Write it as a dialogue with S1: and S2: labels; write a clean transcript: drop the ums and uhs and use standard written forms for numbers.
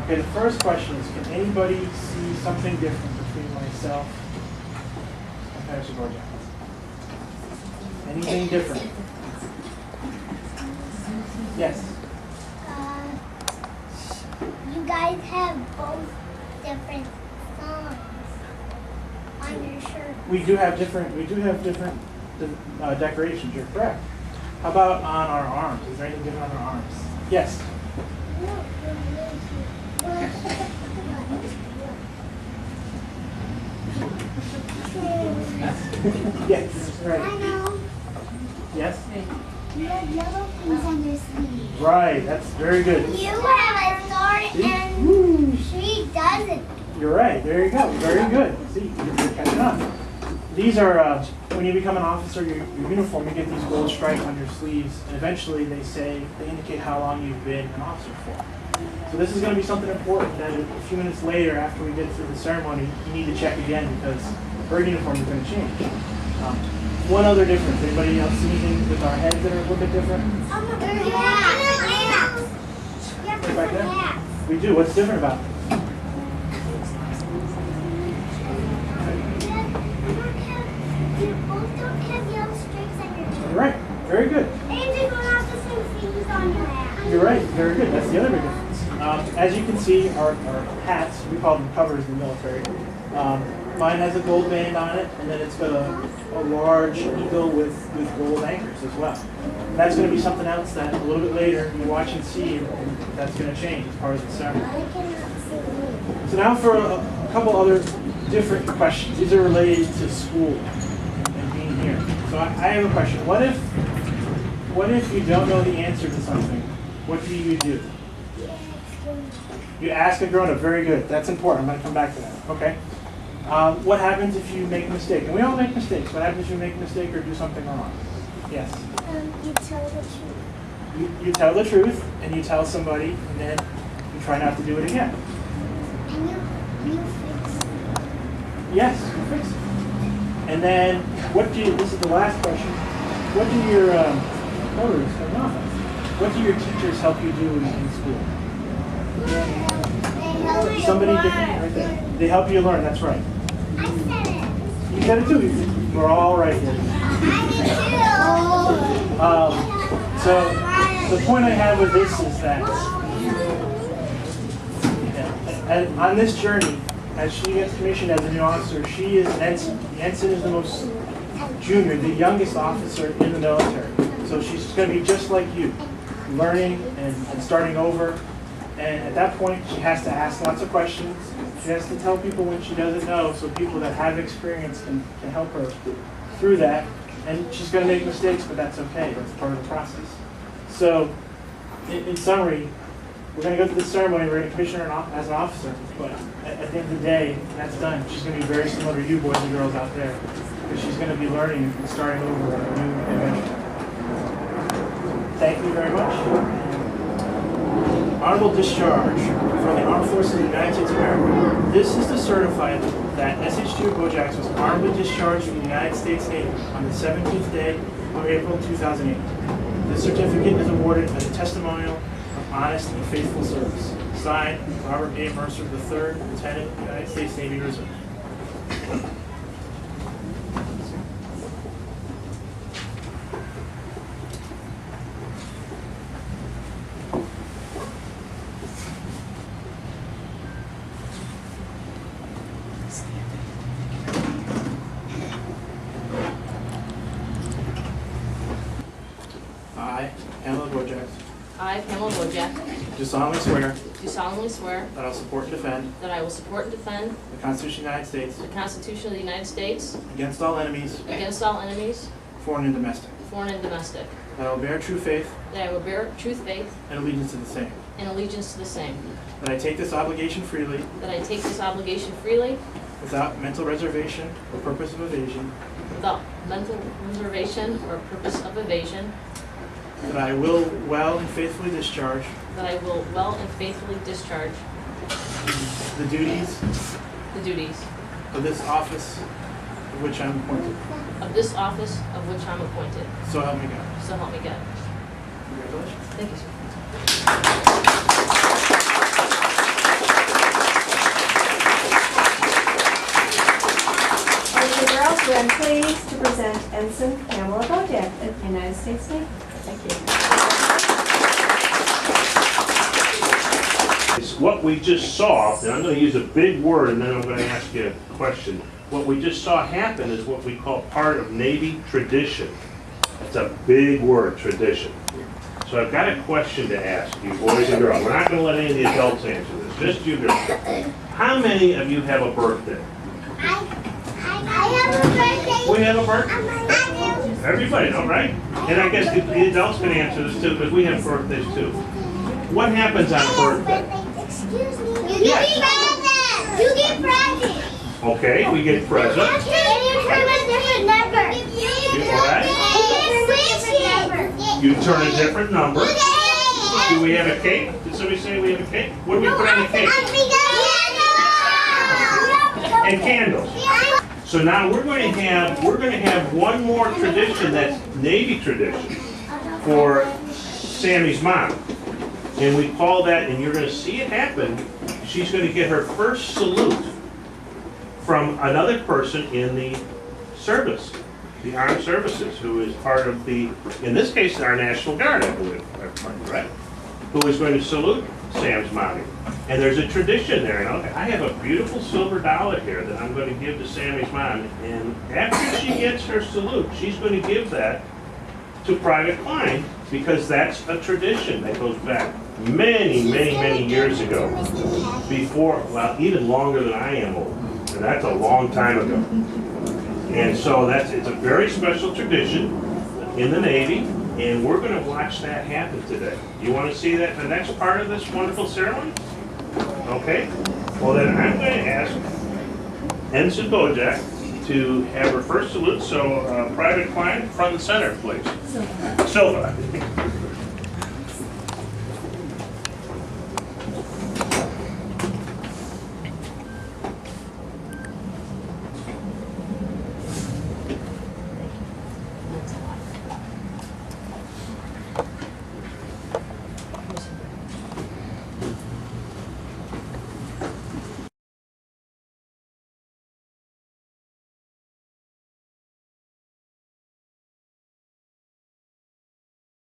S1: Okay, the first question is, can anybody see something different between myself and Pastor Bodzioch? Anything different? Yes?
S2: You guys have both different songs on your shirt.
S1: We do have different decorations, you're correct. How about on our arms? Is there anything different on our arms? Yes? Yes, right.
S2: I know.
S1: Yes?
S2: You have yellow things on your sleeve.
S1: Right, that's very good.
S2: You have a star and she doesn't.
S1: You're right, there you go, very good. See, you're catching on. These are, when you become an officer, your uniform, you get these gold stripes on your sleeves, and eventually they indicate how long you've been an officer for. So this is going to be something important that a few minutes later, after we get through the ceremony, you need to check again because her uniform is going to change. One other difference, anybody else see anything with our heads that are a little bit different? Right there? We do, what's different about it?
S2: You both don't have yellow streaks on your chin.
S1: You're right, very good.
S2: And you don't have the same things on your hat.
S1: You're right, very good. That's the other big difference. As you can see, our hats, we call them covers in the military. Mine has a gold band on it, and then it's got a large eagle with gold anchors as well. And that's going to be something else that a little bit later you watch and see, and that's going to change as part of the ceremony.
S2: I cannot see.
S1: So now for a couple other different questions. These are related to school and being here. So I have a question. What if you don't know the answer to something? What do you do? You ask a grown-up. Very good. That's important. I'm going to come back to that. Okay. What happens if you make a mistake? And we all make mistakes. What happens if you make a mistake or do something wrong? Yes?
S2: You tell the truth.
S1: You tell the truth, and you tell somebody, and then you try not to do it again.
S2: And you fix it.
S1: Yes, you fix it. And then, this is the last question, what do your, what do your teachers help you do in school?
S2: They help you
S1: Somebody
S2: learn.
S1: different right there. They help you learn, that's right.
S2: I said it.
S1: You said it too. We're all right here.
S2: I
S1: So the point I have with this is that on this journey, as she gets commissioned as a new officer, she is an ensign. The ensign is the most junior, the youngest officer in the military. So she's going to be just like you, learning and starting over. And at that point, she has to ask lots of questions. She has to tell people when she doesn't know, so people that have experience can help her through that. And she's going to make mistakes, but that's okay. That's part of the process. So, in summary, we're going to go through the ceremony. We're going to commission her as an officer. But at the end of the day, that's done. She's going to be very similar to you boys and girls out there, because she's going to be learning and starting over a new adventure. Thank you very much. Honorable discharge from the Armed Forces of the United States of America. This is to certify that SH2 Bodzioch was honorably discharged from the United States Navy on the 17th day of April 2008. This certificate is awarded as a testimonial of honest and faithful service. Signed, Robert A. Mercer III, Lieutenant, United States Navy Reserve. I, Pam Bodzioch,
S3: I, Pam Bodzioch,
S1: do solemnly swear
S3: do solemnly swear
S1: that I will support and defend
S3: that I will support and defend
S1: the Constitution of the United States
S3: the Constitution of the United States
S1: against all enemies,
S3: against all enemies,
S1: foreign and domestic.
S3: foreign and domestic,
S1: That I will bear true faith
S3: that I will bear true faith
S1: and allegiance to the same.
S3: and allegiance to the same,
S1: That I take this obligation freely,
S3: that I take this obligation freely
S1: without mental reservation or purpose of evasion.
S3: without mental reservation or purpose of evasion,
S1: That I will well and faithfully discharge
S3: that I will well and faithfully discharge
S1: the duties
S3: the duties
S1: of this office of which I am appointed.
S3: of this office of which I'm appointed.
S1: So help me God.
S3: So help me God.
S1: Congratulations.
S3: Thank you, sir.
S4: Ensign Pamela Bodzioch, United States Navy.
S3: Thank you.
S5: It's what we just saw, and I'm going to use a big word and then I'm going to ask you a question. What we just saw happen is what we call part of Navy tradition. It's a big word, tradition. So I've got a question to ask you, boys and girls. We're not going to let any of the adults answer this, just you girls. How many of you have a birthday?
S2: I have a birthday.
S5: We have a birthday?
S2: I do.
S5: Everybody, all right? And I guess the adults can answer this too, because we have birthdays too. What happens on a birthday?
S2: Excuse me. You get presents. You get presents.
S5: Okay, we get presents.
S2: And you turn a different number.
S5: You what? You turn a different number. Do we have a cake? Did somebody say we have a cake? What do we put on the cake? And candles. So now we're going to have one more tradition that's Navy tradition for Sammy's mom. And we call that, and you're going to see it happen, she's going to get her first salute from another person in the service, the armed services, who is part of the, in this case, our National Guard, I believe, right? Who is going to salute Sam's mommy. And there's a tradition there. And I have a beautiful silver dollar here that I'm going to give to Sammy's mom. And after she gets her salute, she's going to give that to Private Klein, because that's a tradition that goes back many, many, many years ago. Before, well, even longer than I am old. And that's a long time ago. And so it's a very special tradition in the Navy, and we're going to watch that happen today. You want to see that the next part of this wonderful ceremony? Okay. Well, then I'm going to ask Ensign Bodzioch to have her first salute. So, Private Klein, front and center, please. Silva.